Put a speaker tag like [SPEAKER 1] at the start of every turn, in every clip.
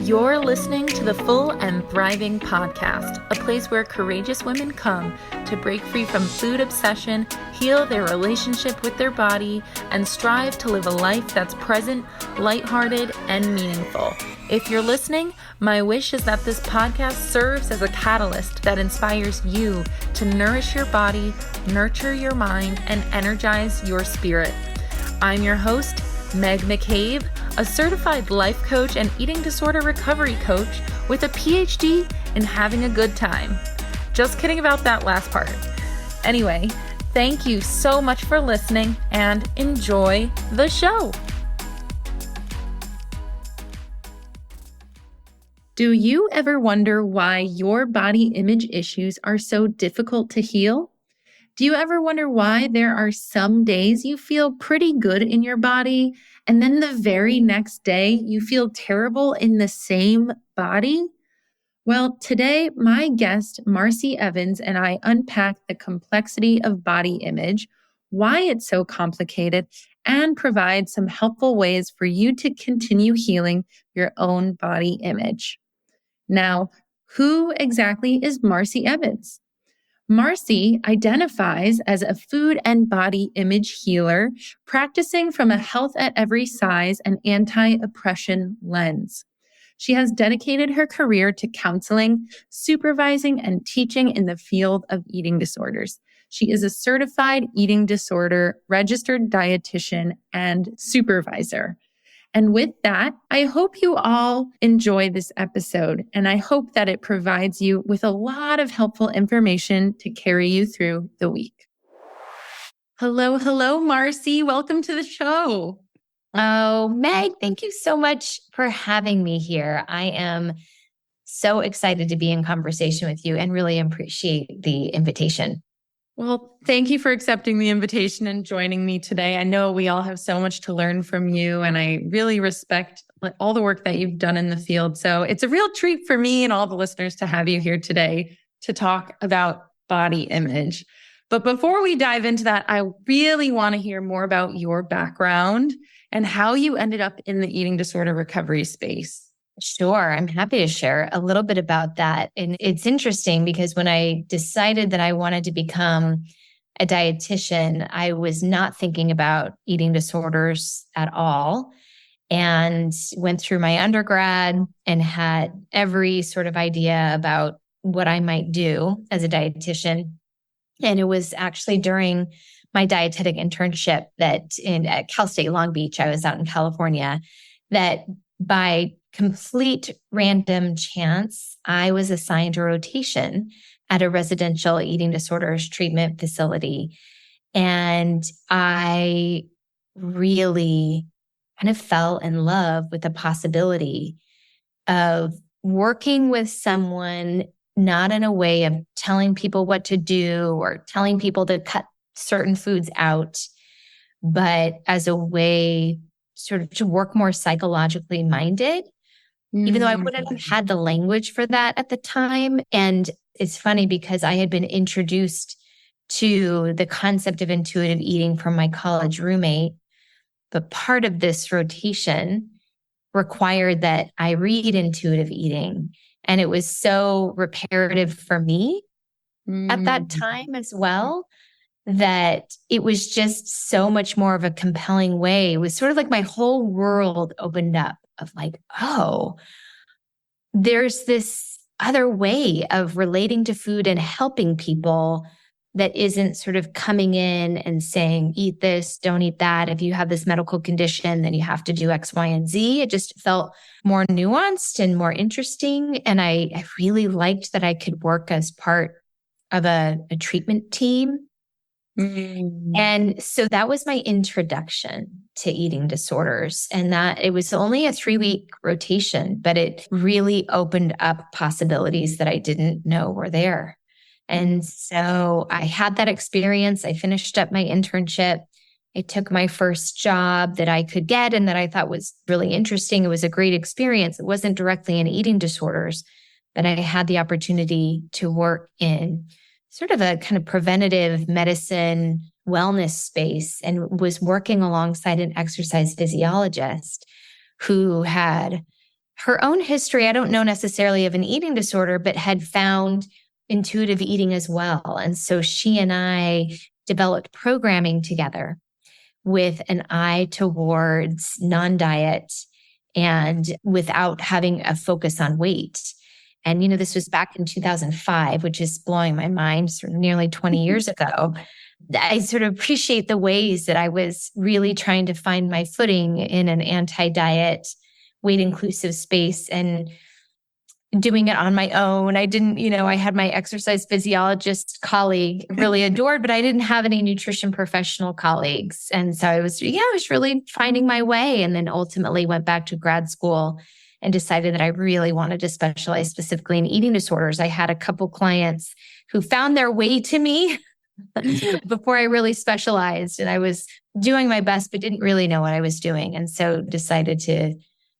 [SPEAKER 1] You're listening to the Full and Thriving podcast, a place where courageous women come to break free from food obsession, heal their relationship with their body, and strive to live a life that's present, lighthearted, and meaningful. If you're listening, my wish is that this podcast serves as a catalyst that inspires you to nourish your body, nurture your mind, and energize your spirit. I'm your host, Meg McCabe, a certified life coach and eating disorder recovery coach with a PhD in having a good time. Just kidding about that last part. Anyway, thank you so much for listening and enjoy the show. Do you ever wonder why your body image issues are so difficult to heal? Do you ever wonder why there are some days you feel pretty good in your body, and then the very next day you feel terrible in the same body? Well, today my guest, Marci Evans, and I unpack the complexity of body image, why it's so complicated, and provide some helpful ways for you to continue healing your own body image. Now, who exactly is Marci Evans? Marci identifies as a food and body image healer, practicing from a health at every size and anti-oppression lens. She has dedicated her career to counseling, supervising, and teaching in the field of eating disorders. She is a certified eating disorder registered dietitian and supervisor. And with that, I hope you all enjoy this episode, and I hope that it provides you with a lot of helpful information to carry you through the week. Hello, Marci. Welcome to the show.
[SPEAKER 2] Oh, Meg, thank you so much for having me here. I am so excited to be in conversation with you and really appreciate the invitation.
[SPEAKER 1] Well, thank you for accepting the invitation and joining me today. I know we all have so much to learn from you, and I really respect all the work that you've done in the field. So it's a real treat for me and all the listeners to have you here today to talk about body image. But before we dive into that, I really want to hear more about your background and how you ended up in the eating disorder recovery space.
[SPEAKER 2] Sure. I'm happy to share a little bit about that. And it's interesting because when I decided that I wanted to become a dietitian, I was not thinking about eating disorders at all, and went through my undergrad and had every sort of idea about what I might do as a dietitian. And it was actually during my dietetic internship at Cal State Long Beach, I was out in California, that by complete random chance, I was assigned a rotation at a residential eating disorders treatment facility. And I really kind of fell in love with the possibility of working with someone, not in a way of telling people what to do or telling people to cut certain foods out, but as a way sort of to work more psychologically minded. Even though I wouldn't have had the language for that at the time. And it's funny because I had been introduced to the concept of intuitive eating from my college roommate. But part of this rotation required that I read intuitive eating. And it was so reparative for me at that time as well, that it was just so much more of a compelling way. It was sort of like my whole world opened up. Of like, oh, there's this other way of relating to food and helping people that isn't sort of coming in and saying, eat this, don't eat that. If you have this medical condition, then you have to do X, Y, and Z. It just felt more nuanced and more interesting. And I really liked that I could work as part of a treatment team. And so that was my introduction to eating disorders, and that it was only a 3-week rotation, but it really opened up possibilities that I didn't know were there. And so I had that experience. I finished up my internship. I took my first job that I could get and that I thought was really interesting. It was a great experience. It wasn't directly in eating disorders, but I had the opportunity to work in sort of a kind of preventative medicine wellness space, and was working alongside an exercise physiologist who had her own history, I don't know necessarily of an eating disorder, but had found intuitive eating as well. And so she and I developed programming together with an eye towards non-diet and without having a focus on weight. And, this was back in 2005, which is blowing my mind, sort of nearly 20 years ago. I sort of appreciate the ways that I was really trying to find my footing in an anti-diet, weight inclusive space and doing it on my own. I didn't, I had my exercise physiologist colleague really adored, but I didn't have any nutrition professional colleagues. And so I was really finding my way, and then ultimately went back to grad school and decided that I really wanted to specialize specifically in eating disorders. I had a couple clients who found their way to me before I really specialized, and I was doing my best, but didn't really know what I was doing. And so decided to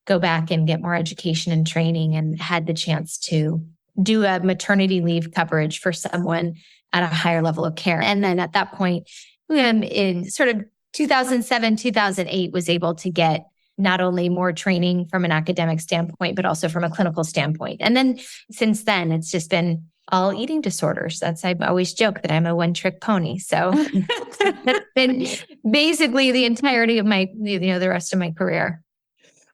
[SPEAKER 2] go back and get more education and training, and had the chance to do a maternity leave coverage for someone at a higher level of care. And then at that point, in sort of 2007, 2008, was able to get not only more training from an academic standpoint, but also from a clinical standpoint. And then since then, it's just been all eating disorders. I always joke that I'm a one-trick pony. So that's been basically the entirety of my, the rest of my career.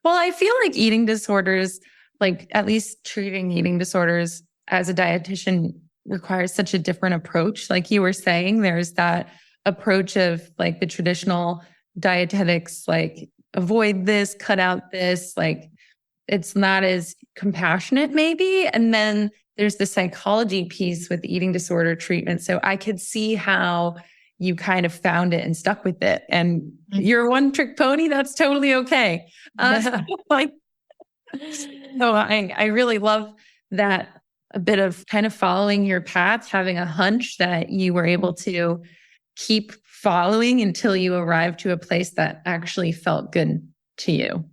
[SPEAKER 3] Well, I feel like eating disorders, like at least treating eating disorders as a dietitian, requires such a different approach. Like you were saying, there's that approach of like the traditional dietetics, like avoid this, cut out this, like it's not as compassionate maybe. And then there's the psychology piece with eating disorder treatment. So I could see how you kind of found it and stuck with it. And you're a one-trick pony. That's totally okay. So I really love that, a bit of kind of following your path, having a hunch that you were able to keep following until you arrived to a place that actually felt good to you.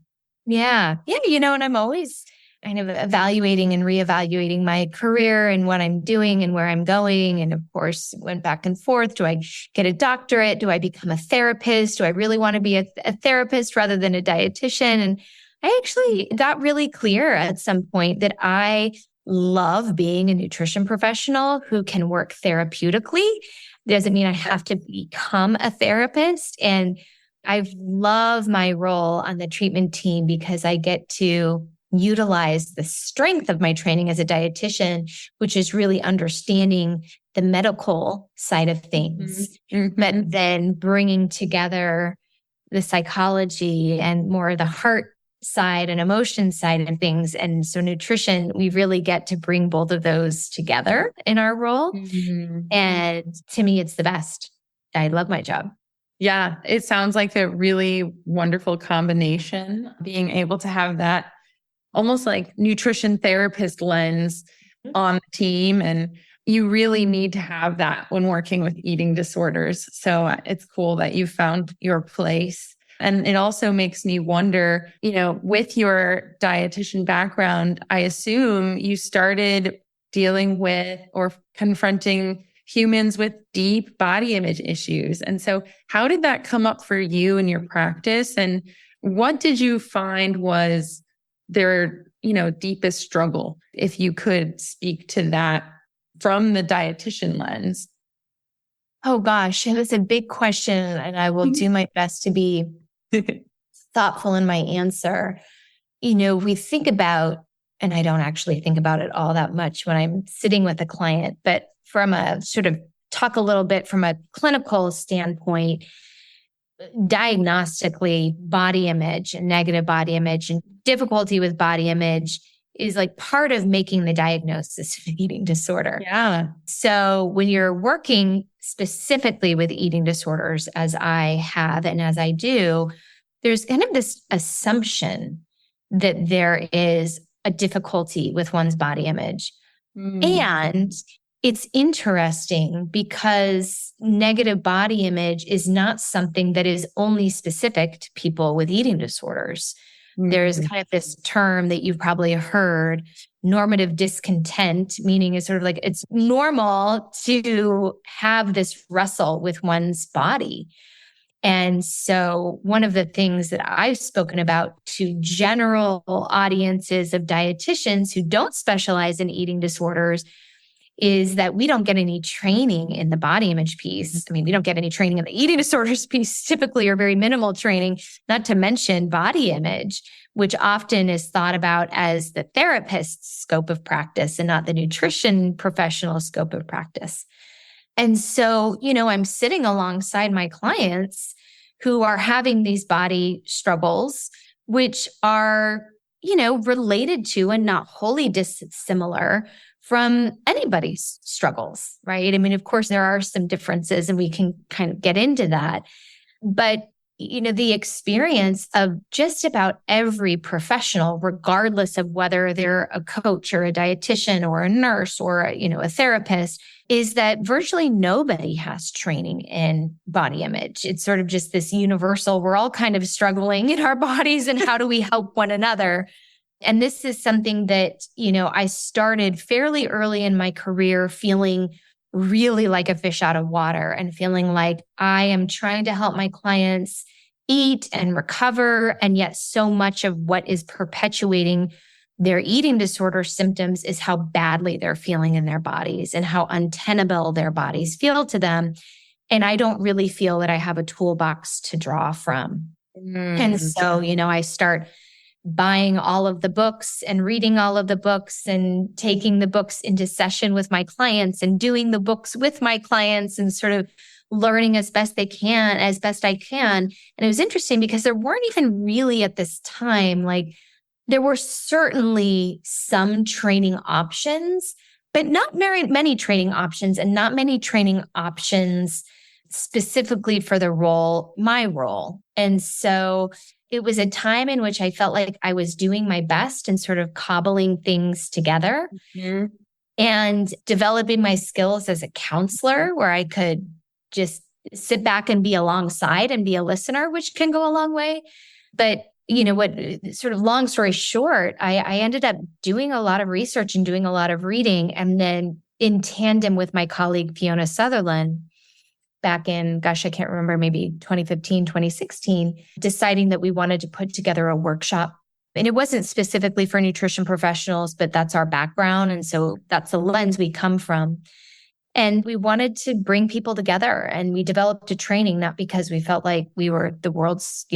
[SPEAKER 2] Yeah. Yeah. And I'm always kind of evaluating and reevaluating my career and what I'm doing and where I'm going. And of course, went back and forth. Do I get a doctorate? Do I become a therapist? Do I really want to be a therapist rather than a dietitian? And I actually got really clear at some point that I love being a nutrition professional who can work therapeutically. Doesn't mean I have to become a therapist. And I love my role on the treatment team because I get to utilize the strength of my training as a dietitian, which is really understanding the medical side of things, but then bringing together the psychology and more of the heart side and emotion side of things. And so nutrition, we really get to bring both of those together in our role. And to me, it's the best. I love my job.
[SPEAKER 3] Yeah, it sounds like a really wonderful combination, being able to have that almost like nutrition therapist lens on the team. And you really need to have that when working with eating disorders. So it's cool that you found your place. And it also makes me wonder, with your dietitian background, I assume you started dealing with or confronting humans with deep body image issues. And so how did that come up for you in your practice? And what did you find was their, deepest struggle, if you could speak to that from the dietitian lens?
[SPEAKER 2] Oh gosh, it was a big question, and I will do my best to be thoughtful in my answer. We think about, and I don't actually think about it all that much when I'm sitting with a client, but from a sort of talk a little bit from a clinical standpoint, diagnostically, body image and negative body image and difficulty with body image is like part of making the diagnosis of eating disorder.
[SPEAKER 3] Yeah.
[SPEAKER 2] So when you're working specifically with eating disorders, as I have and as I do, there's kind of this assumption that there is a difficulty with one's body image. And it's interesting because negative body image is not something that is only specific to people with eating disorders. There's kind of this term that you've probably heard, normative discontent, meaning it's sort of like it's normal to have this wrestle with one's body. And so one of the things that I've spoken about to general audiences of dietitians who don't specialize in eating disorders is that we don't get any training in the body image piece. I mean, we don't get any training in the eating disorders piece typically, or very minimal training, not to mention body image, which often is thought about as the therapist's scope of practice and not the nutrition professional scope of practice. And so, I'm sitting alongside my clients who are having these body struggles, which are, related to and not wholly dissimilar from anybody's struggles, right? I mean, of course, there are some differences and we can kind of get into that. But, the experience of just about every professional, regardless of whether they're a coach or a dietitian or a nurse or, a therapist, is that virtually nobody has training in body image. It's sort of just this universal, we're all kind of struggling in our bodies and how do we help one another? And this is something that, I started fairly early in my career feeling really like a fish out of water and feeling like I am trying to help my clients eat and recover. And yet so much of what is perpetuating their eating disorder symptoms is how badly they're feeling in their bodies and how untenable their bodies feel to them. And I don't really feel that I have a toolbox to draw from. And so, I start buying all of the books and reading all of the books and taking the books into session with my clients and doing the books with my clients and sort of learning as best I can. And it was interesting because there weren't even really at this time, there were certainly some training options, but not very many training options and not many training options specifically for my role. And so it was a time in which I felt like I was doing my best and sort of cobbling things together and developing my skills as a counselor where I could just sit back and be alongside and be a listener, which can go a long way. But sort of long story short, I ended up doing a lot of research and doing a lot of reading. And then in tandem with my colleague, Fiona Sutherland, back in, I can't remember, maybe 2015, 2016, deciding that we wanted to put together a workshop. And it wasn't specifically for nutrition professionals, but that's our background. And so that's the lens we come from. And we wanted to bring people together. And we developed a training, not because we felt like we were the world's,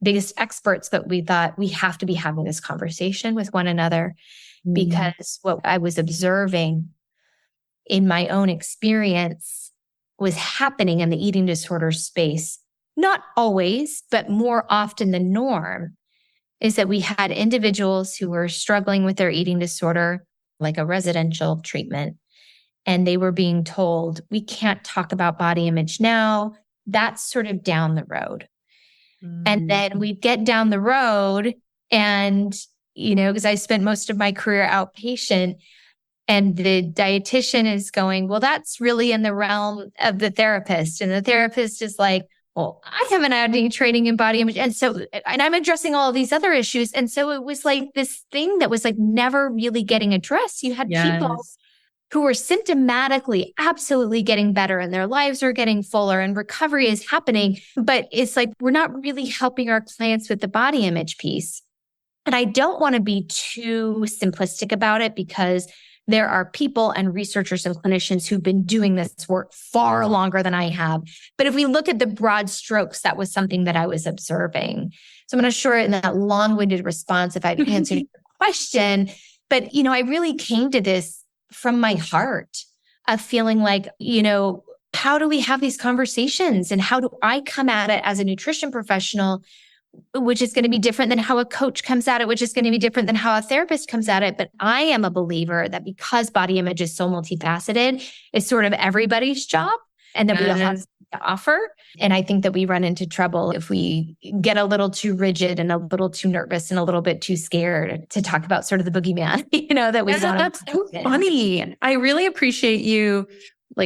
[SPEAKER 2] biggest experts, but we thought we have to be having this conversation with one another because what I was observing in my own experience was happening in the eating disorder space, not always, but more often the norm, is that we had individuals who were struggling with their eating disorder, like a residential treatment, and they were being told, we can't talk about body image now. That's sort of down the road. And then we'd get down the road and, because I spent most of my career outpatient, and the dietitian is going, well, that's really in the realm of the therapist. And the therapist is like, well, I haven't had any training in body image. And I'm addressing all of these other issues. And so it was like this thing that was like never really getting addressed. You had people who were symptomatically absolutely getting better and their lives are getting fuller and recovery is happening. But it's like, we're not really helping our clients with the body image piece. And I don't want to be too simplistic about it because there are people and researchers and clinicians who've been doing this work far longer than I have. But if we look at the broad strokes, that was something that I was observing. So I'm not sure in that long-winded response if I've answered your question, but, I really came to this from my heart of feeling like, how do we have these conversations and how do I come at it as a nutrition professional, which is going to be different than how a coach comes at it, which is going to be different than how a therapist comes at it. But I am a believer that because body image is so multifaceted, it's sort of everybody's job and that we all have to offer. And I think that we run into trouble if we get a little too rigid and a little too nervous and a little bit too scared to talk about sort of the boogeyman, that we want.
[SPEAKER 3] That's so funny. I really appreciate you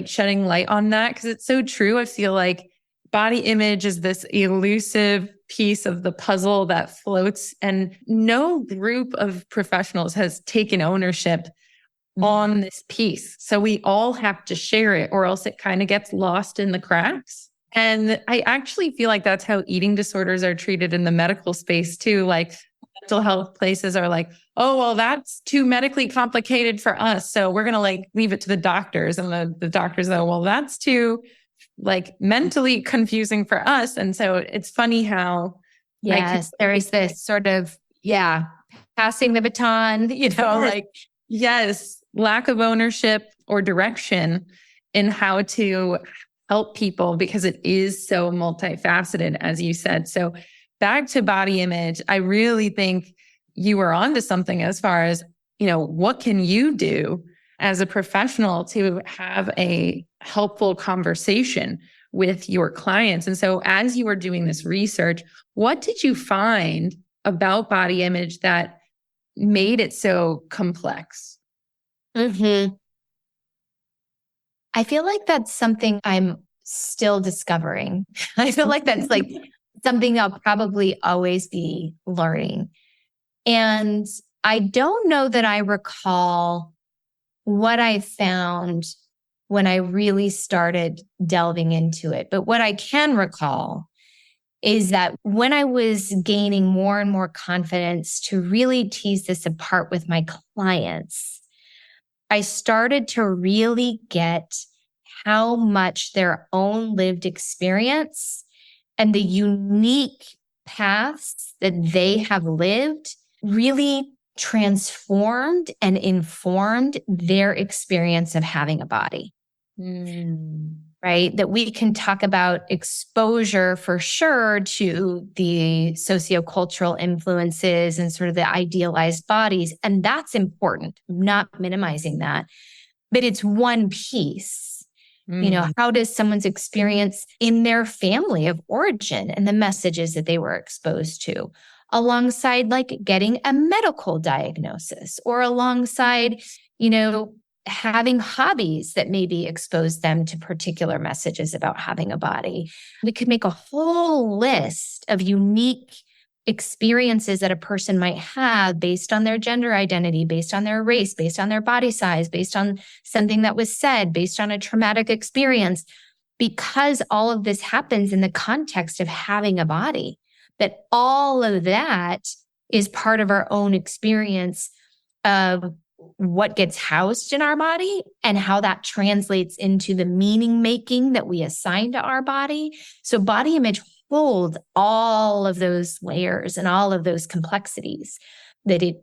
[SPEAKER 3] shedding light on that because it's so true. I feel like body image is this elusive piece of the puzzle that floats and no group of professionals has taken ownership on this piece. So we all have to share it or else it kind of gets lost in the cracks. And I actually feel like that's how eating disorders are treated in the medical space too. Like mental health places are like, oh, well, that's too medically complicated for us. So we're going to like leave it to the doctors. And the doctors go, well, that's too like mentally confusing for us. And so it's funny how.
[SPEAKER 2] Yes, there is this sort of, passing the baton, like.
[SPEAKER 3] Yes, lack of ownership or direction in how to help people because it is so multifaceted, as you said. So back to body image, I really think you were onto something as far as, what can you do as a professional to have a helpful conversation with your clients? And so as you were doing this research, what did you find about body image that made it so complex?
[SPEAKER 2] Mm-hmm. I feel like that's something I'm still discovering. I feel like that's like something I'll probably always be learning. And I don't know that I recall what I found when I really started delving into it. But what I can recall is that when I was gaining more and more confidence to really tease this apart with my clients, I started to really get how much their own lived experience and the unique paths that they have lived really transformed and informed their experience of having a body. Right? That we can talk about exposure for sure to the sociocultural influences and sort of the idealized bodies. And that's important, not minimizing that. But it's one piece. How does someone's experience in their family of origin and the messages that they were exposed to, alongside like getting a medical diagnosis or alongside, having hobbies that maybe expose them to particular messages about having a body. We could make a whole list of unique experiences that a person might have based on their gender identity, based on their race, based on their body size, based on something that was said, based on a traumatic experience, because all of this happens in the context of having a body, that all of that is part of our own experience of what gets housed in our body and how that translates into the meaning making that we assign to our body. So body image holds all of those layers and all of those complexities that it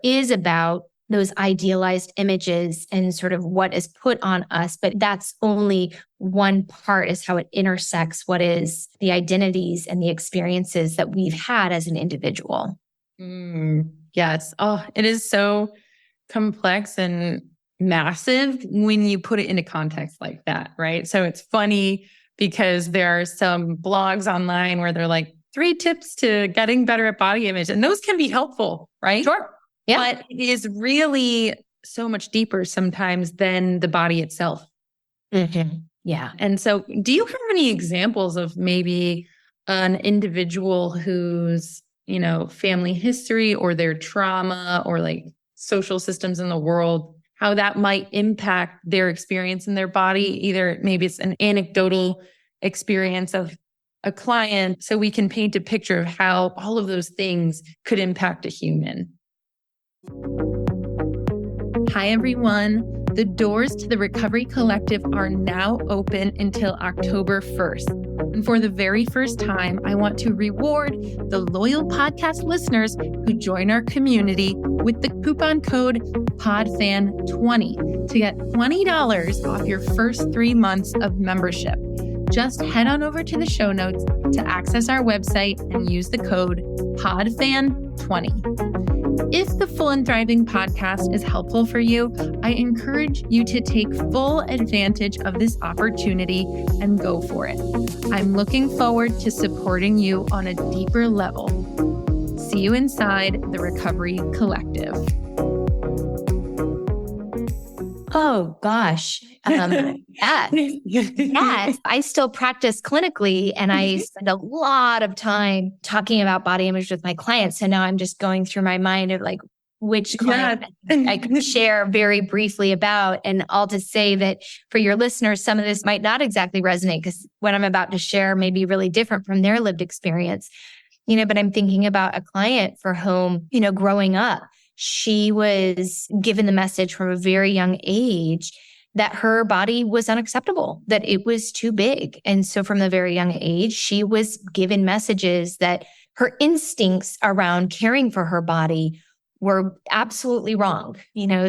[SPEAKER 2] is about those idealized images and sort of what is put on us, but that's only one part is how it intersects what is the identities and the experiences that we've had as an individual.
[SPEAKER 3] Yes. Oh, it is so complex and massive when you put it into context like that, right? So it's funny because there are some blogs online where they're like 3 tips to getting better at body image, and those can be helpful, right?
[SPEAKER 2] Sure. Yeah.
[SPEAKER 3] But it is really so much deeper sometimes than the body itself.
[SPEAKER 2] Mm-hmm. Yeah.
[SPEAKER 3] And so do you have any examples of maybe an individual whose, family history or their trauma or like social systems in the world, how that might impact their experience in their body? Either maybe it's an anecdotal experience of a client, so we can paint a picture of how all of those things could impact a human.
[SPEAKER 1] Hi, everyone. The doors to the Recovery Collective are now open until October 1st. And for the very first time, I want to reward the loyal podcast listeners who join our community with the coupon code PODFAN20 to get $20 off your first 3 months of membership. Just head on over to the show notes to access our website and use the code PODFAN20. If the Full and Thriving podcast is helpful for you, I encourage you to take full advantage of this opportunity and go for it. I'm looking forward to supporting you on a deeper level. See you inside the Recovery Collective.
[SPEAKER 2] Oh, gosh. Yes, I still practice clinically and I spend a lot of time talking about body image with my clients. So now I'm just going through my mind of like, which client I can share very briefly about. And I'll just say that for your listeners, some of this might not exactly resonate because what I'm about to share may be really different from their lived experience. But I'm thinking about a client for whom, growing up, she was given the message from a very young age that her body was unacceptable, that it was too big. And so from a very young age, she was given messages that her instincts around caring for her body were absolutely wrong.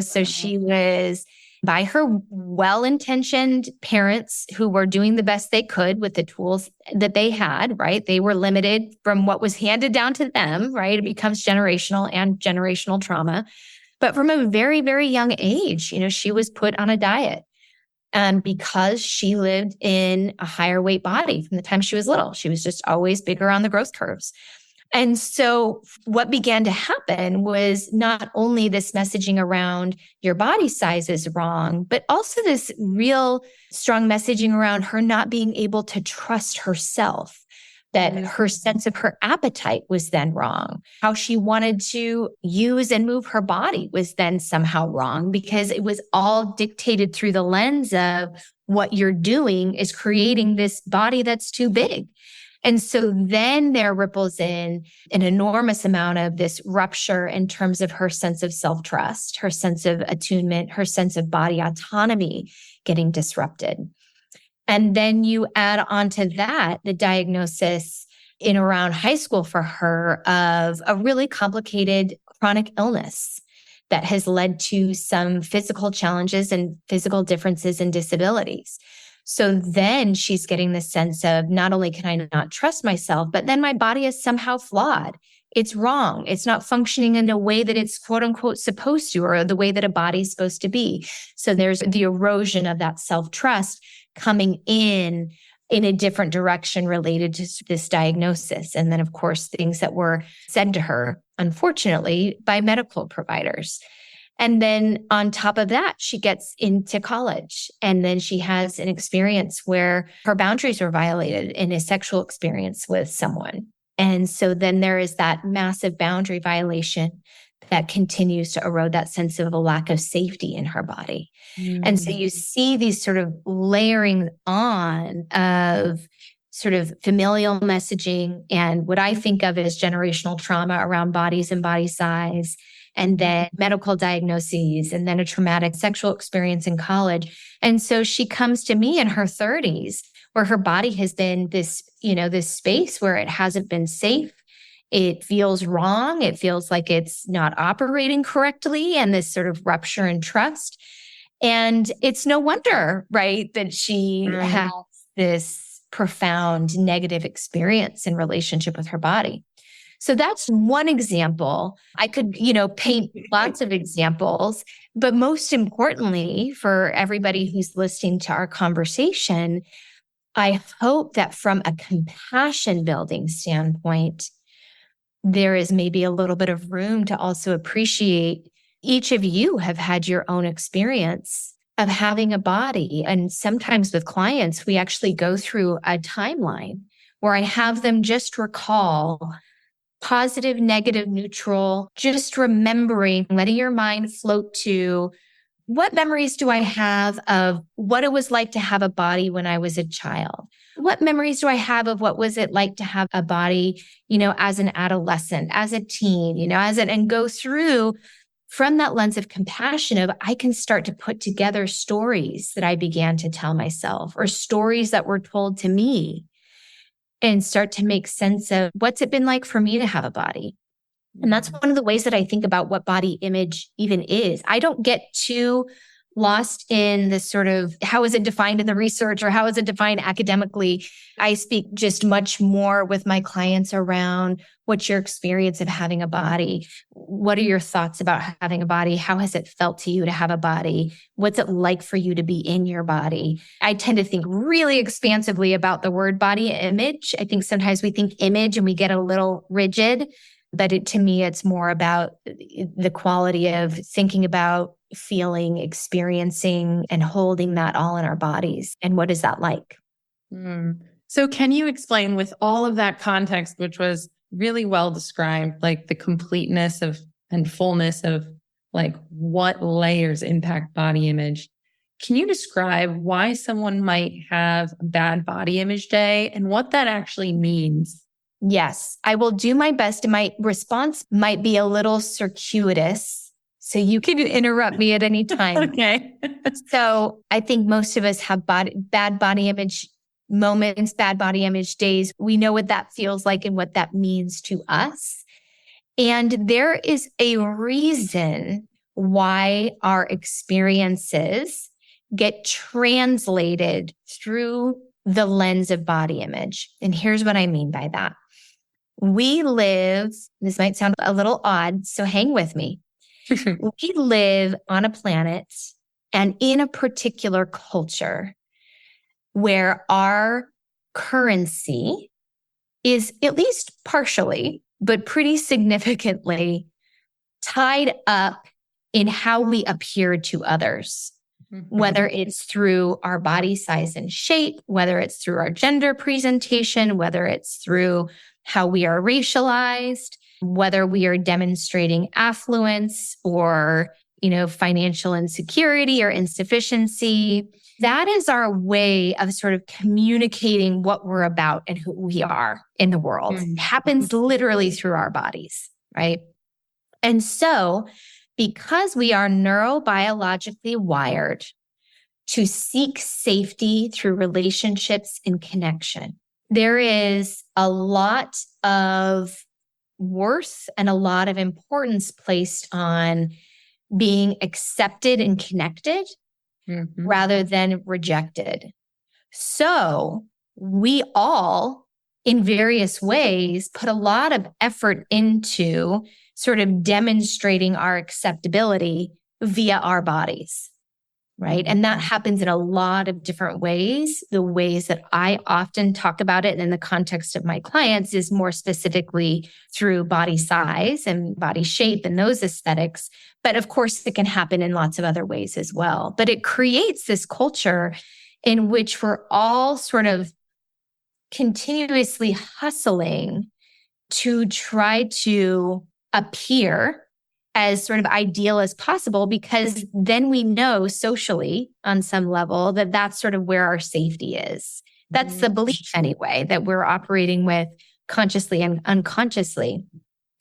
[SPEAKER 2] So she was, by her well-intentioned parents who were doing the best they could with the tools that they had, right? They were limited from what was handed down to them, right? It becomes generational and generational trauma. But from a very, very young age, she was put on a diet. And because she lived in a higher weight body from the time she was little, she was just always bigger on the growth curves. And so what began to happen was not only this messaging around your body size is wrong, but also this real strong messaging around her not being able to trust herself, that her sense of her appetite was then wrong. How she wanted to use and move her body was then somehow wrong because it was all dictated through the lens of what you're doing is creating this body that's too big. And so then there ripples in an enormous amount of this rupture in terms of her sense of self-trust, her sense of attunement, her sense of body autonomy getting disrupted. And then you add onto that the diagnosis in around high school for her of a really complicated chronic illness that has led to some physical challenges and physical differences and disabilities. So then she's getting the sense of not only can I not trust myself, but then my body is somehow flawed. It's wrong. It's not functioning in a way that it's quote unquote supposed to, or the way that a body's supposed to be. So there's the erosion of that self-trust coming in a different direction related to this diagnosis. And then, of course, things that were said to her, unfortunately, by medical providers. And then on top of that, she gets into college. And then she has an experience where her boundaries were violated in a sexual experience with someone. And so then there is that massive boundary violation that continues to erode that sense of a lack of safety in her body. And so you see these sort of layering on of sort of familial messaging and what I think of as generational trauma around bodies and body size, and then medical diagnoses, and then a traumatic sexual experience in college. And so she comes to me in her 30s where her body has been this space where it hasn't been safe. It feels wrong. It feels like it's not operating correctly, and this sort of rupture in trust. And it's no wonder, right, that she has this profound negative experience in relationship with her body. So that's one example. I could, paint lots of examples, but most importantly, for everybody who's listening to our conversation, I hope that from a compassion building standpoint, there is maybe a little bit of room to also appreciate each of you have had your own experience of having a body. And sometimes with clients, we actually go through a timeline where I have them just recall positive, negative, neutral, just remembering, letting your mind float to what memories do I have of what it was like to have a body when I was a child? What memories do I have of what was it like to have a body, as an adolescent, as a teen, and go through from that lens of compassion of I can start to put together stories that I began to tell myself or stories that were told to me and start to make sense of what's it been like for me to have a body. And that's one of the ways that I think about what body image even is. I don't get too lost in the sort of how is it defined in the research or how is it defined academically. I speak just much more with my clients around what's your experience of having a body? What are your thoughts about having a body? How has it felt to you to have a body? What's it like for you to be in your body? I tend to think really expansively about the word body image. I think sometimes we think image and we get a little rigid. But to me, it's more about the quality of thinking about feeling, experiencing, and holding that all in our bodies. And what is that like?
[SPEAKER 3] So can you explain with all of that context, which was really well described, like the completeness of and fullness of like what layers impact body image. Can you describe why someone might have a bad body image day and what that actually means?
[SPEAKER 2] Yes, I will do my best. My response might be a little circuitous, so you can interrupt me at any time.
[SPEAKER 3] Okay.
[SPEAKER 2] So I think most of us have bad body image moments, bad body image days. We know what that feels like and what that means to us. And there is a reason why our experiences get translated through the lens of body image. And here's what I mean by that. We live, this might sound a little odd, so hang with me. We live on a planet and in a particular culture where our currency is at least partially, but pretty significantly tied up in how we appear to others, whether it's through our body size and shape, whether it's through our gender presentation, whether it's through how we are racialized, whether we are demonstrating affluence or, financial insecurity or insufficiency. That is our way of sort of communicating what we're about and who we are in the world. It happens literally through our bodies, right? And so, because we are neurobiologically wired to seek safety through relationships and connection, there is a lot of worth and a lot of importance placed on being accepted and connected rather than rejected. So we all, in various ways, put a lot of effort into sort of demonstrating our acceptability via our bodies, right? And that happens in a lot of different ways. The ways that I often talk about it in the context of my clients is more specifically through body size and body shape and those aesthetics. But of course, it can happen in lots of other ways as well. But it creates this culture in which we're all sort of continuously hustling to try to appear as sort of ideal as possible, because then we know socially on some level that that's sort of where our safety is. That's the belief anyway, that we're operating with consciously and unconsciously.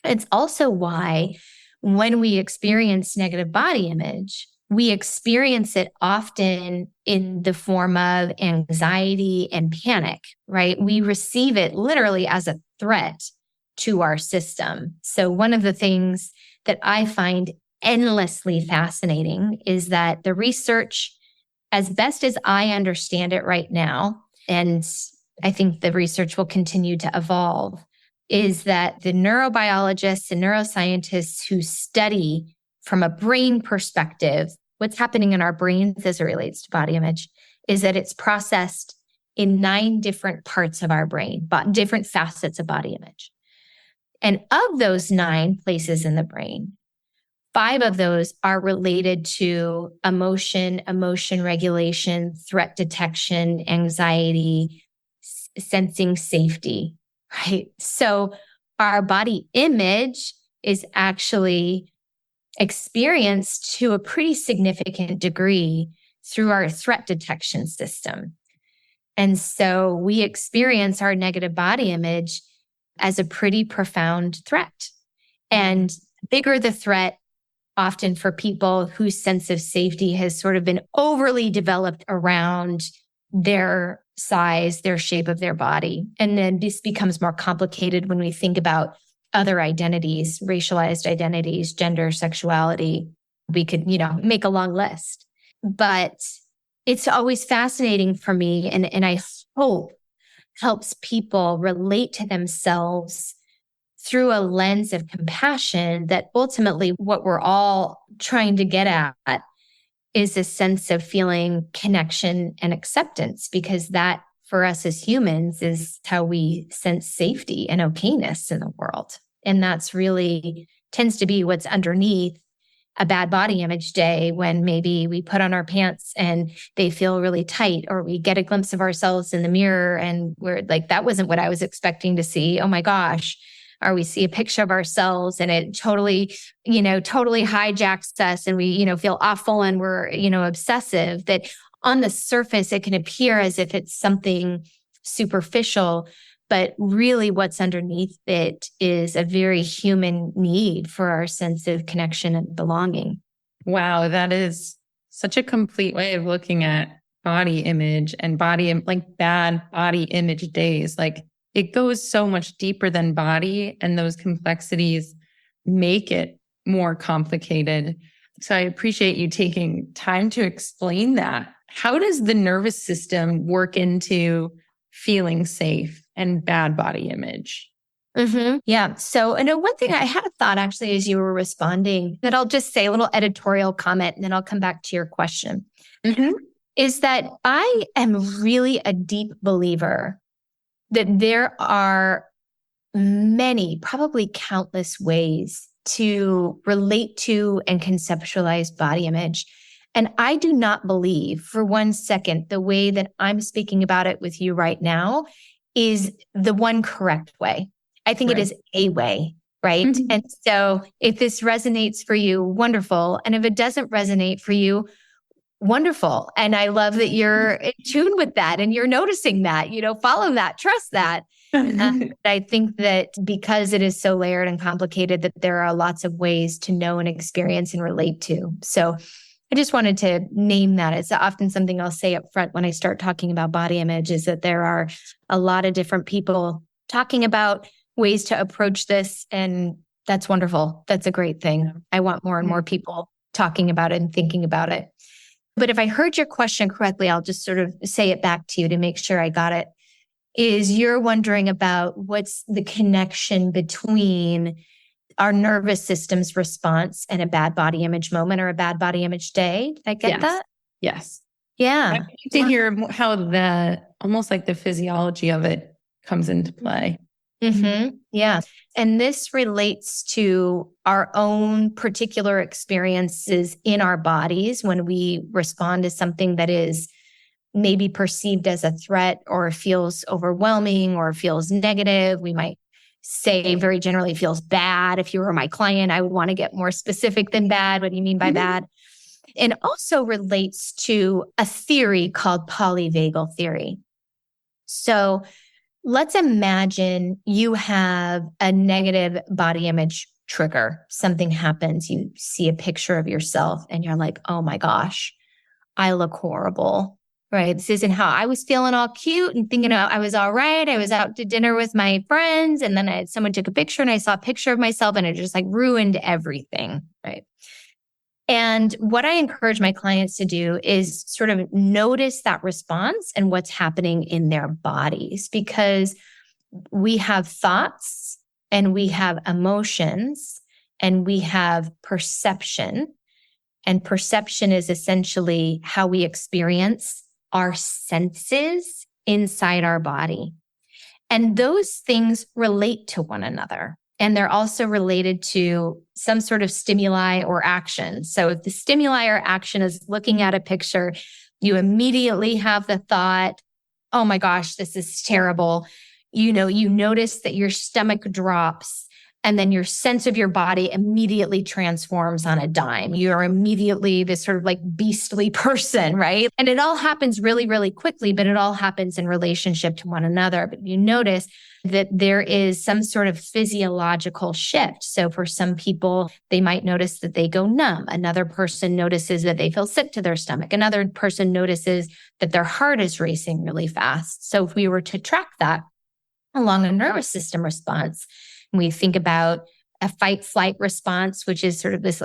[SPEAKER 2] It's also why when we experience negative body image, we experience it often in the form of anxiety and panic, right? We receive it literally as a threat to our system. So one of the things that I find endlessly fascinating is that the research, as best as I understand it right now, and I think the research will continue to evolve, is that the neurobiologists and neuroscientists who study from a brain perspective what's happening in our brains as it relates to body image is that it's processed in 9 different parts of our brain, but different facets of body image. And of those 9 places in the brain, 5 of those are related to emotion regulation, threat detection, anxiety, sensing safety, right? So our body image is actually experienced to a pretty significant degree through our threat detection system. And so we experience our negative body image as a pretty profound threat. And bigger the threat, often for people whose sense of safety has sort of been overly developed around their size, their shape of their body. And then this becomes more complicated when we think about other identities, racialized identities, gender, sexuality. We could, make a long list. But it's always fascinating for me, and I hope helps people relate to themselves through a lens of compassion, that ultimately what we're all trying to get at is a sense of feeling connection and acceptance, because that for us as humans is how we sense safety and okayness in the world. And that's really tends to be what's underneath a bad body image day, when maybe we put on our pants and they feel really tight, or we get a glimpse of ourselves in the mirror and we're like, that wasn't what I was expecting to see. Oh my gosh. or we see a picture of ourselves and it totally, totally hijacks us and we, feel awful and we're, obsessive, that on the surface, it can appear as if it's something superficial, but really what's underneath it is a very human need for our sense of connection and belonging.
[SPEAKER 3] Wow, that is such a complete way of looking at body image and like bad body image days. Like it goes so much deeper than body, and those complexities make it more complicated. So I appreciate you taking time to explain that. How does the nervous system work into feeling safe and bad body image?
[SPEAKER 2] Mm-hmm. Yeah. So, one thing I had a thought actually as you were responding that I'll just say a little editorial comment and then I'll come back to your question, is that I am really a deep believer that there are many, probably countless ways to relate to and conceptualize body image. And I do not believe for 1 second the way that I'm speaking about it with you right now is the one correct way. I think it is a way, right? Mm-hmm. And so if this resonates for you, wonderful. And if it doesn't resonate for you, wonderful. And I love that you're in tune with that and you're noticing that, follow that, trust that. I think that because it is so layered and complicated, that there are lots of ways to know and experience and relate to. So I just wanted to name that. It's often something I'll say up front when I start talking about body image, is that there are a lot of different people talking about ways to approach this. And that's wonderful. That's a great thing. I want more and more people talking about it and thinking about it. But if I heard your question correctly, I'll just sort of say it back to you to make sure I got it, is you're wondering about what's the connection between our nervous system's response and a bad body image moment or a bad body image day. Did I get that?
[SPEAKER 3] Yes.
[SPEAKER 2] Yeah.
[SPEAKER 3] I'd like to hear how almost like the physiology of it comes into play.
[SPEAKER 2] Mm-hmm. Yeah. And this relates to our own particular experiences in our bodies when we respond to something that is maybe perceived as a threat or feels overwhelming or feels negative. We might say very generally feels bad. If you were my client, I would want to get more specific than bad. What do you mean by bad? It also relates to a theory called polyvagal theory. So let's imagine you have a negative body image trigger. Something happens. You see a picture of yourself and you're like, oh my gosh, I look horrible. Right. This isn't how I was feeling, all cute and thinking I was all right. I was out to dinner with my friends and then someone took a picture and I saw a picture of myself and it just like ruined everything. Right. And what I encourage my clients to do is sort of notice that response and what's happening in their bodies, because we have thoughts and we have emotions and we have perception. And perception is essentially how we experience our senses inside our body. And those things relate to one another. And they're also related to some sort of stimuli or action. So if the stimuli or action is looking at a picture, you immediately have the thought, oh my gosh, this is terrible. You notice that your stomach drops and then your sense of your body immediately transforms on a dime. You're immediately this sort of like beastly person, right? And it all happens really, really quickly, but it all happens in relationship to one another. But you notice that there is some sort of physiological shift. So for some people, they might notice that they go numb. Another person notices that they feel sick to their stomach. Another person notices that their heart is racing really fast. So if we were to track that along a nervous system response, we think about a fight flight response, which is sort of this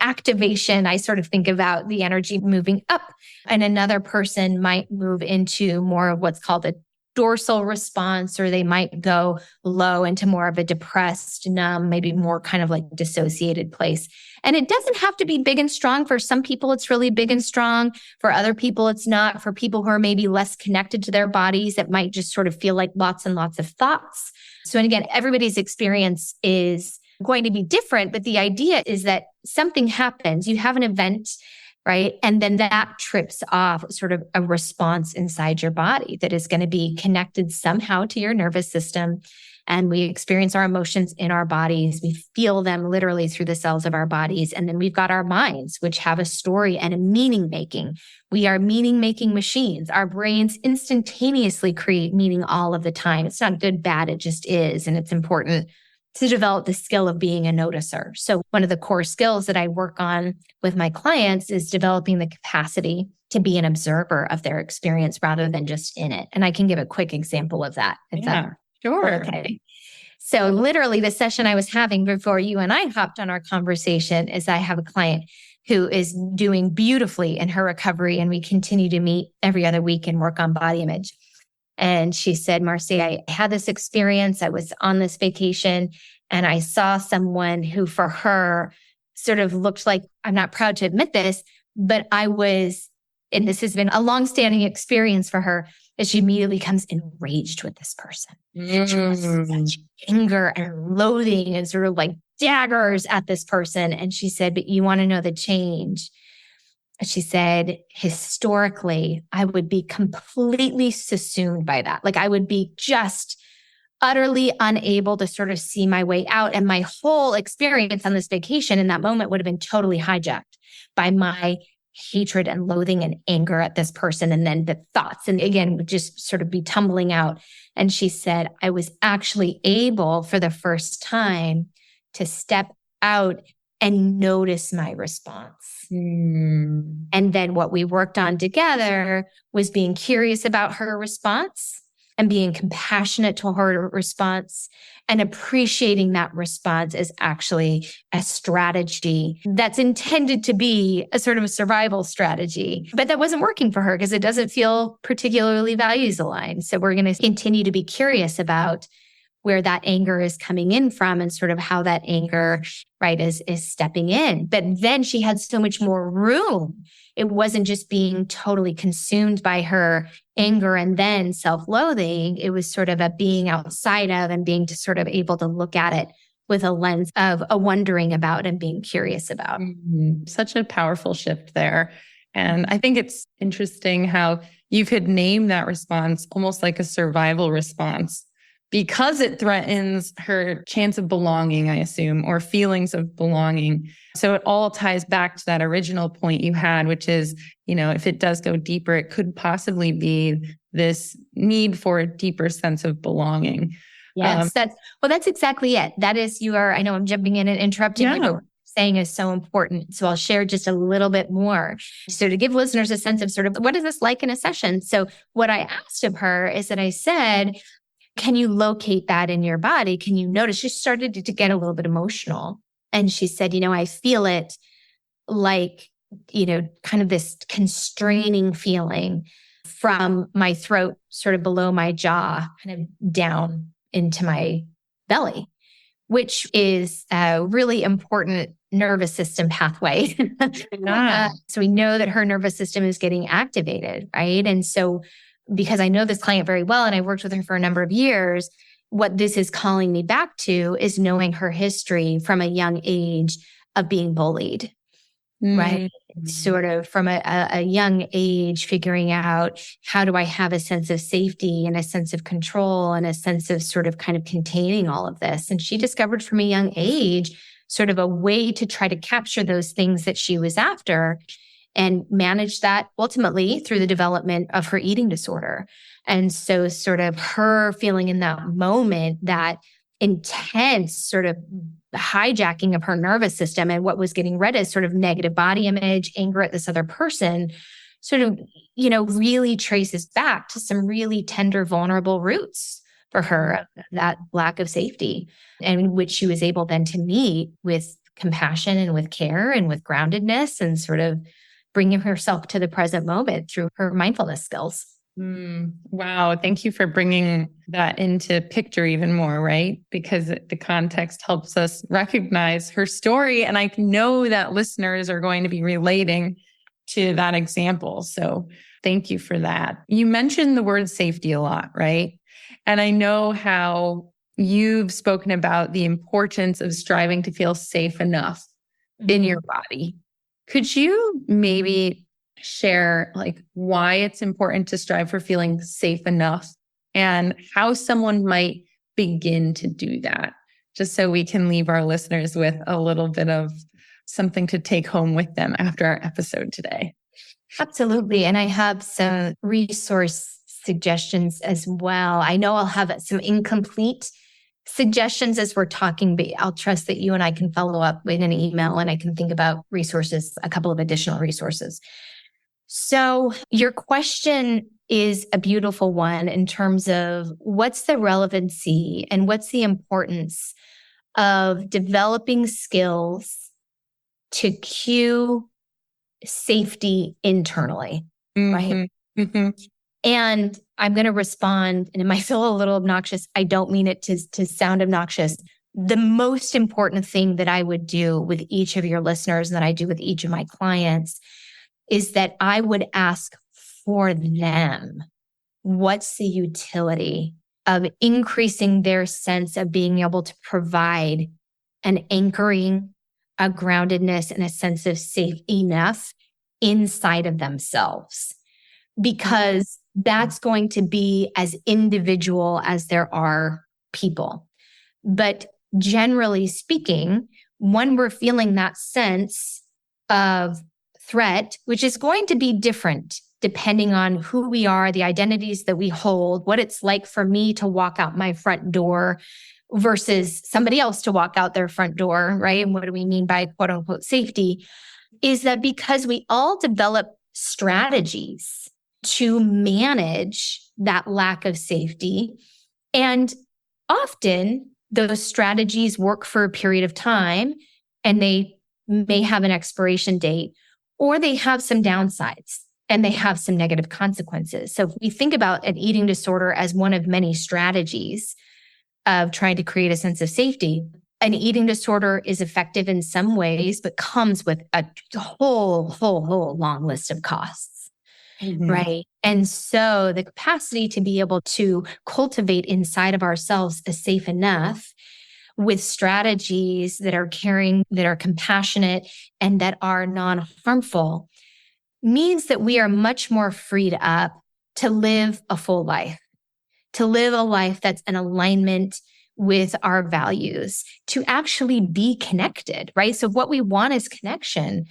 [SPEAKER 2] activation. I sort of think about the energy moving up, and another person might move into more of what's called a dorsal response, or they might go low into more of a depressed, numb, maybe more kind of like dissociated place. And it doesn't have to be big and strong. For some people, it's really big and strong. For other people, it's not. For people who are maybe less connected to their bodies, it might just sort of feel like lots and lots of thoughts. So, and again, everybody's experience is going to be different, but the idea is that something happens. You have an event right? And then that trips off sort of a response inside your body that is going to be connected somehow to your nervous system. And we experience our emotions in our bodies. We feel them literally through the cells of our bodies. And then we've got our minds, which have a story and a meaning making. We are meaning making machines. Our brains instantaneously create meaning all of the time. It's not good, bad, it just is. And it's important to develop the skill of being a noticer. So one of the core skills that I work on with my clients is developing the capacity to be an observer of their experience rather than just in it. And I can give a quick example of that.
[SPEAKER 3] Sure.
[SPEAKER 2] Okay. So literally the session I was having before you and I hopped on our conversation is I have a client who is doing beautifully in her recovery, and we continue to meet every other week and work on body image. And she said, Marci, I had this experience. I was on this vacation and I saw someone who for her sort of looked like, I'm not proud to admit this, but I was, and this has been a longstanding experience for her, that she immediately becomes enraged with this person. She has such anger and loathing and sort of like daggers at this person. And she said, but you want to know the change? She said, historically, I would be completely subsumed by that. Like I would be just utterly unable to sort of see my way out. And my whole experience on this vacation in that moment would have been totally hijacked by my hatred and loathing and anger at this person. And then the thoughts, and again, would just sort of be tumbling out. And she said, I was actually able for the first time to step out and notice my response. And then what we worked on together was being curious about her response and being compassionate to her response and appreciating that response as actually a strategy that's intended to be a sort of a survival strategy. But that wasn't working for her because it doesn't feel particularly values aligned. So we're going to continue to be curious about where that anger is coming in from and sort of how that anger, right, is stepping in. But then she had so much more room. It wasn't just being totally consumed by her anger and then self-loathing. It was sort of a being outside of and being to sort of able to look at it with a lens of a wondering about and being curious about.
[SPEAKER 3] Such a powerful shift there. And I think it's interesting how you could name that response almost like a survival response, because it threatens her chance of belonging, I assume, or feelings of belonging. So it all ties back to that original point you had, which is, if it does go deeper, it could possibly be this need for a deeper sense of belonging.
[SPEAKER 2] Yes, that's exactly it. That is, I know I'm jumping in and interrupting you, but what you're saying is so important. So I'll share just a little bit more. So to give listeners a sense of sort of what is this like in a session? So what I asked of her is that I said, can you locate that in your body? Can you notice? She started to get a little bit emotional. And she said, I feel it like, kind of this constraining feeling from my throat, sort of below my jaw, kind of down into my belly, which is a really important nervous system pathway. So we know that her nervous system is getting activated, right? And so because I know this client very well and I worked with her for a number of years, what this is calling me back to is knowing her history from a young age of being bullied, right? Sort of from a young age, figuring out how do I have a sense of safety and a sense of control and a sense of sort of kind of containing all of this. And she discovered from a young age sort of a way to try to capture those things that she was after and manage that ultimately through the development of her eating disorder. And so sort of her feeling in that moment, that intense sort of hijacking of her nervous system and what was getting read as sort of negative body image, anger at this other person, sort of, really traces back to some really tender, vulnerable roots for her, that lack of safety, and which she was able then to meet with compassion and with care and with groundedness and sort of bringing herself to the present moment through her mindfulness skills.
[SPEAKER 3] Wow. Thank you for bringing that into picture even more, right? Because the context helps us recognize her story. And I know that listeners are going to be relating to that example. So thank you for that. You mentioned the word safety a lot, right? And I know how you've spoken about the importance of striving to feel safe enough in your body. Could you maybe share like why it's important to strive for feeling safe enough and how someone might begin to do that? Just so we can leave our listeners with a little bit of something to take home with them after our episode today.
[SPEAKER 2] Absolutely. And I have some resource suggestions as well. I know I'll have some incomplete suggestions as we're talking, but I'll trust that you and I can follow up with an email and I can think about resources, a couple of additional resources. So your question is a beautiful one in terms of what's the relevancy and what's the importance of developing skills to cue safety internally, right?
[SPEAKER 3] Mm-hmm.
[SPEAKER 2] And I'm going to respond, and it might feel a little obnoxious. I don't mean it to sound obnoxious. The most important thing that I would do with each of your listeners and that I do with each of my clients is that I would ask for them, what's the utility of increasing their sense of being able to provide an anchoring, a groundedness, and a sense of safe enough inside of themselves? Because that's going to be as individual as there are people. But generally speaking, when we're feeling that sense of threat, which is going to be different depending on who we are, the identities that we hold, what it's like for me to walk out my front door versus somebody else to walk out their front door, right? And what do we mean by quote unquote safety? Is that because we all develop strategies to manage that lack of safety. And often those strategies work for a period of time and they may have an expiration date, or they have some downsides and they have some negative consequences. So if we think about an eating disorder as one of many strategies of trying to create a sense of safety, an eating disorder is effective in some ways, but comes with a whole long list of costs.
[SPEAKER 3] Mm-hmm.
[SPEAKER 2] Right. And so the capacity to be able to cultivate inside of ourselves a safe enough with strategies that are caring, that are compassionate, and that are non-harmful means that we are much more freed up to live a full life, to live a life that's in alignment with our values, to actually be connected, right? So what we want is connection.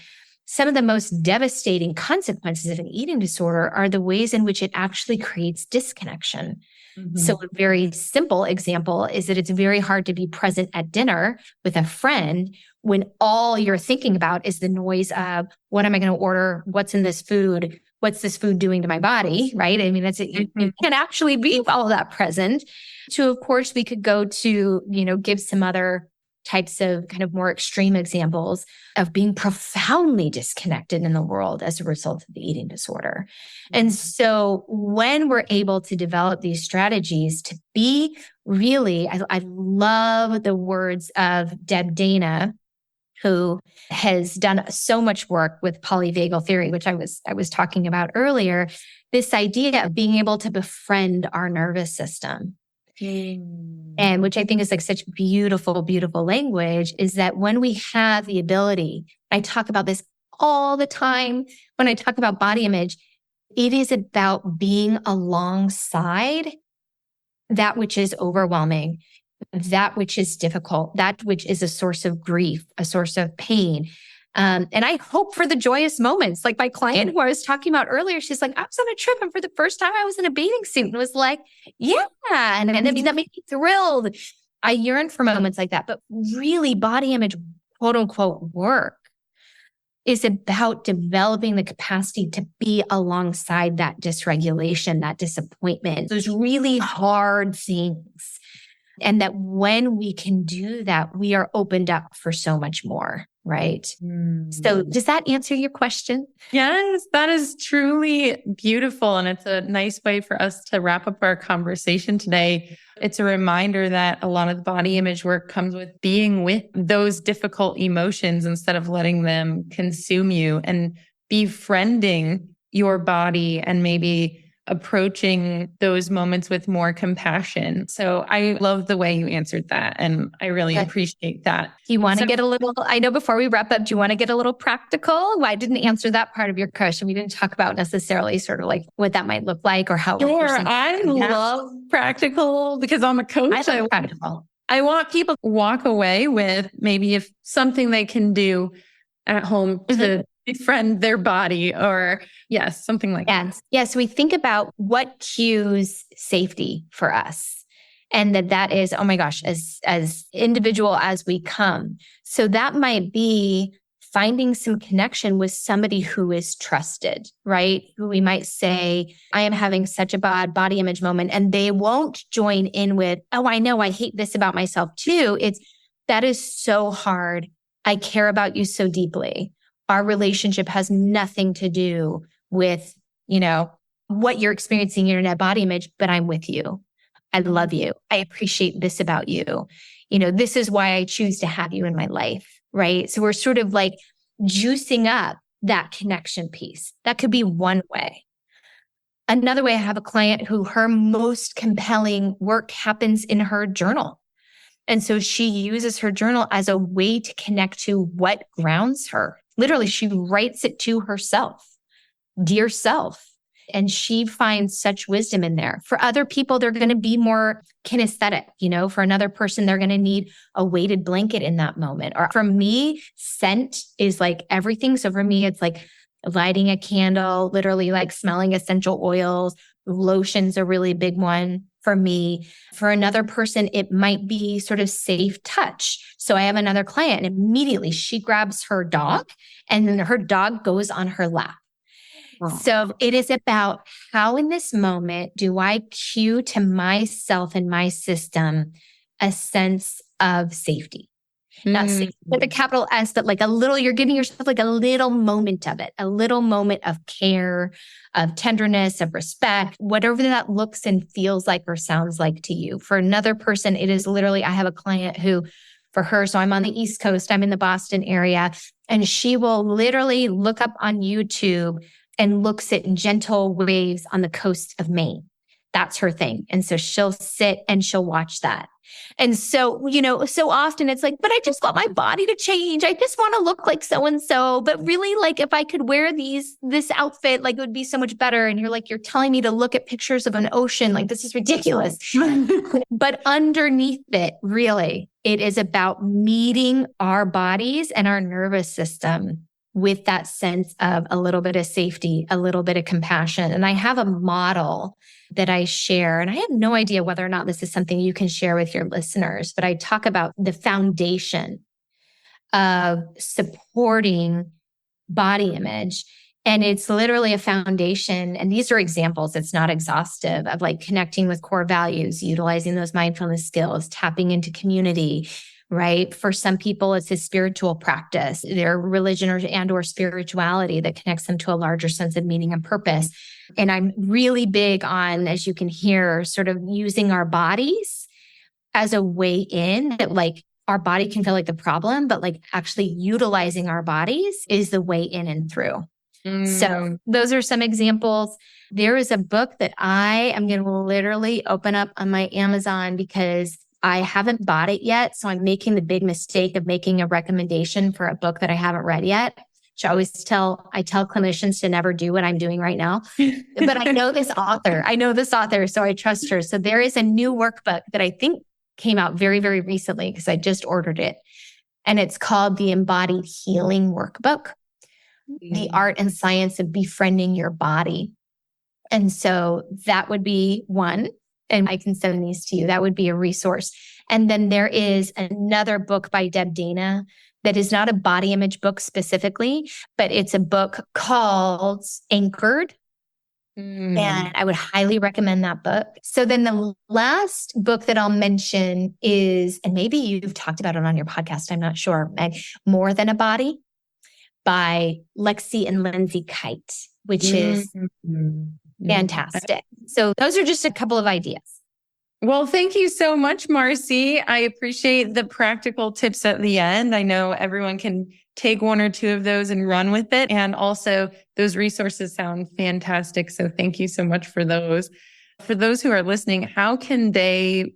[SPEAKER 2] Some of the most devastating consequences of an eating disorder are the ways in which it actually creates disconnection. Mm-hmm. So a very simple example is that it's very hard to be present at dinner with a friend when all you're thinking about is the noise of what am I going to order? What's in this food? What's this food doing to my body? Right? I mean, you can actually be all that present. So of course we could go to, give some other types of kind of more extreme examples of being profoundly disconnected in the world as a result of the eating disorder. And so when we're able to develop these strategies to be really, I love the words of Deb Dana, who has done so much work with polyvagal theory, which I was talking about earlier, this idea of being able to befriend our nervous system. And which I think is like such beautiful, beautiful language, is that when we have the ability, I talk about this all the time when I talk about body image, it is about being alongside that which is overwhelming, that which is difficult, that which is a source of grief, a source of pain. And I hope for the joyous moments. Like my client who I was talking about earlier, she's like, I was on a trip and for the first time I was in a bathing suit and was like, yeah. And I mean, that made me thrilled. I yearn for moments like that. But really body image, quote unquote, work is about developing the capacity to be alongside that dysregulation, that disappointment, those really hard things. And that when we can do that, we are opened up for so much more, right? So does that answer your question?
[SPEAKER 3] Yes, that is truly beautiful. And it's a nice way for us to wrap up our conversation today. It's a reminder that a lot of the body image work comes with being with those difficult emotions instead of letting them consume you, and befriending your body and maybe approaching those moments with more compassion. So I love the way you answered that. And I really appreciate that.
[SPEAKER 2] You want to get a little, I know before we wrap up, do you want to get a little practical? Well, I didn't answer that part of your question. We didn't talk about necessarily sort of like what that might look like or how.
[SPEAKER 3] Sure. I love practical because I'm a coach.
[SPEAKER 2] I love practical.
[SPEAKER 3] I want people to walk away with maybe if something they can do at home to befriend their body or something like that.
[SPEAKER 2] Yes. We think about what cues safety for us. And that is, oh my gosh, as individual as we come. So that might be finding some connection with somebody who is trusted, right? Who we might say, I am having such a bad body image moment. And they won't join in with, oh, I know I hate this about myself too. That is so hard. I care about you so deeply. Our relationship has nothing to do with, what you're experiencing in your net body image, but I'm with you. I love you. I appreciate this about you. This is why I choose to have you in my life, right? So we're sort of like juicing up that connection piece. That could be one way. Another way, I have a client who her most compelling work happens in her journal. And so she uses her journal as a way to connect to what grounds her. Literally, she writes it to herself, dear self. And she finds such wisdom in there. For other people, they're going to be more kinesthetic. For another person, they're going to need a weighted blanket in that moment. Or for me, scent is like everything. So for me, it's like lighting a candle, literally like smelling essential oils. Lotion's a really big one for me. For another person, it might be sort of safe touch. So I have another client and immediately she grabs her dog and then her dog goes on her lap. So it is about how in this moment do I cue to myself and my system a sense of safety. Not safety with a capital S, but like you're giving yourself like a little moment of it, a little moment of care, of tenderness, of respect, whatever that looks and feels like or sounds like to you. For another person, it is literally, I have a client who, for her, so I'm on the East Coast, I'm in the Boston area, and she will literally look up on YouTube and looks at gentle waves on the coast of Maine. That's her thing. And so she'll sit and she'll watch that. And so, so often it's like, but I just want my body to change. I just want to look like so-and-so. But really, like if I could wear this outfit, like it would be so much better. And you're telling me to look at pictures of an ocean. Like this is ridiculous. But underneath it, really, it is about meeting our bodies and our nervous system with that sense of a little bit of safety, a little bit of compassion. And I have a model that I share, and I have no idea whether or not this is something you can share with your listeners, but I talk about the foundation of supporting body image. And it's literally a foundation. And these are examples. It's not exhaustive of like connecting with core values, utilizing those mindfulness skills, tapping into community, right? For some people, it's a spiritual practice, their religion or spirituality that connects them to a larger sense of meaning and purpose. And I'm really big on, as you can hear, sort of using our bodies as a way in that like our body can feel like the problem, but like actually utilizing our bodies is the way in and through. So those are some examples. There is a book that I am going to literally open up on my Amazon because I haven't bought it yet. So I'm making the big mistake of making a recommendation for a book that I haven't read yet, which I tell clinicians to never do what I'm doing right now. But I know this author, so I trust her. So there is a new workbook that I think came out very, very recently because I just ordered it. And it's called the Embodied Healing Workbook, The Art and Science of Befriending Your Body. And so that would be one. And I can send these to you. That would be a resource. And then there is another book by Deb Dana that is not a body image book specifically, but it's a book called Anchored. And I would highly recommend that book. So then the last book that I'll mention is, and maybe you've talked about it on your podcast, I'm not sure, More Than a Body by Lexi and Lindsay Kite, which is fantastic. So those are just a couple of ideas.
[SPEAKER 3] Well, thank you so much, Marci. I appreciate the practical tips at the end. I know everyone can take one or two of those and run with it. And also, those resources sound fantastic. So thank you so much for those. For those who are listening, how can they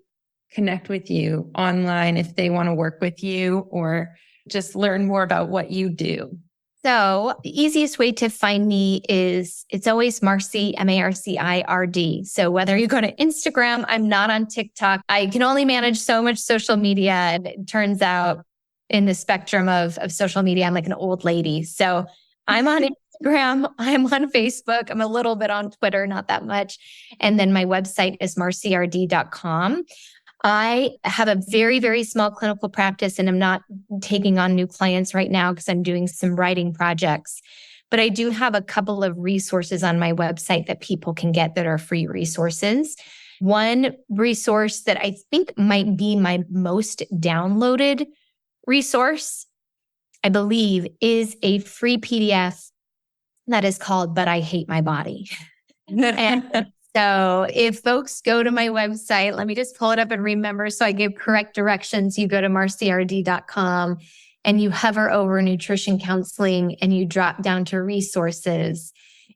[SPEAKER 3] connect with you online if they want to work with you or just learn more about what you do?
[SPEAKER 2] So the easiest way to find me is it's always Marci, Marcird. So whether you go to Instagram, I'm not on TikTok. I can only manage so much social media. And it turns out in the spectrum of social media, I'm like an old lady. So I'm on Instagram. I'm on Facebook. I'm a little bit on Twitter, not that much. And then my website is marcird.com. I have a very, very small clinical practice and I'm not taking on new clients right now because I'm doing some writing projects. But I do have a couple of resources on my website that people can get that are free resources. One resource that I think might be my most downloaded resource, I believe, is a free PDF that is called But I Hate My Body. And so if folks go to my website, let me just pull it up and remember so I give correct directions. You go to marcird.com and you hover over nutrition counseling and you drop down to resources.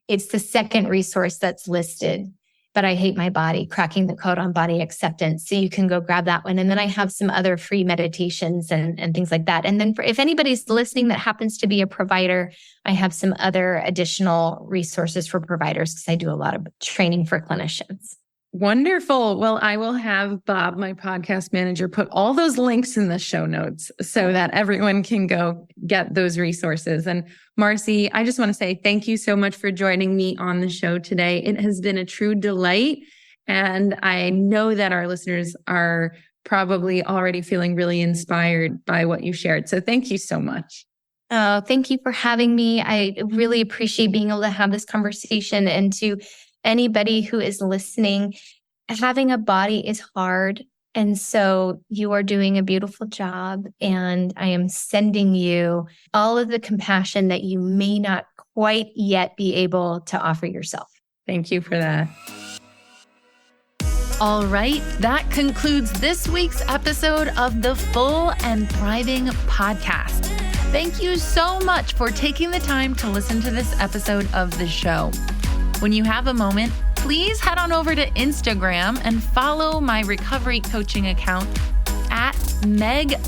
[SPEAKER 2] It's the second resource that's listed, But I Hate My Body, cracking the code on body acceptance. So you can go grab that one. And then I have some other free meditations and things like that. And then if anybody's listening that happens to be a provider, I have some other additional resources for providers because I do a lot of training for clinicians.
[SPEAKER 3] Wonderful. Well, I will have Bob, my podcast manager, put all those links in the show notes so that everyone can go get those resources. And Marci, I just want to say thank you so much for joining me on the show today. It has been a true delight. And I know that our listeners are probably already feeling really inspired by what you shared. So thank you so much.
[SPEAKER 2] Oh, thank you for having me. I really appreciate being able to have this conversation. And to anybody who is listening, having a body is hard. And so you are doing a beautiful job. And I am sending you all of the compassion that you may not quite yet be able to offer yourself.
[SPEAKER 3] Thank you for that.
[SPEAKER 1] All right, that concludes this week's episode of the Full and Thriving podcast. Thank you so much for taking the time to listen to this episode of the show. When you have a moment, please head on over to Instagram and follow my recovery coaching account at Meg_McCabe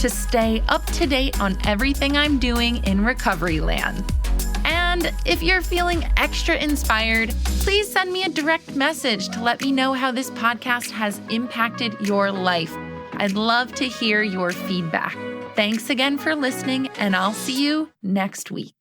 [SPEAKER 1] to stay up to date on everything I'm doing in recovery land. And if you're feeling extra inspired, please send me a direct message to let me know how this podcast has impacted your life. I'd love to hear your feedback. Thanks again for listening, and I'll see you next week.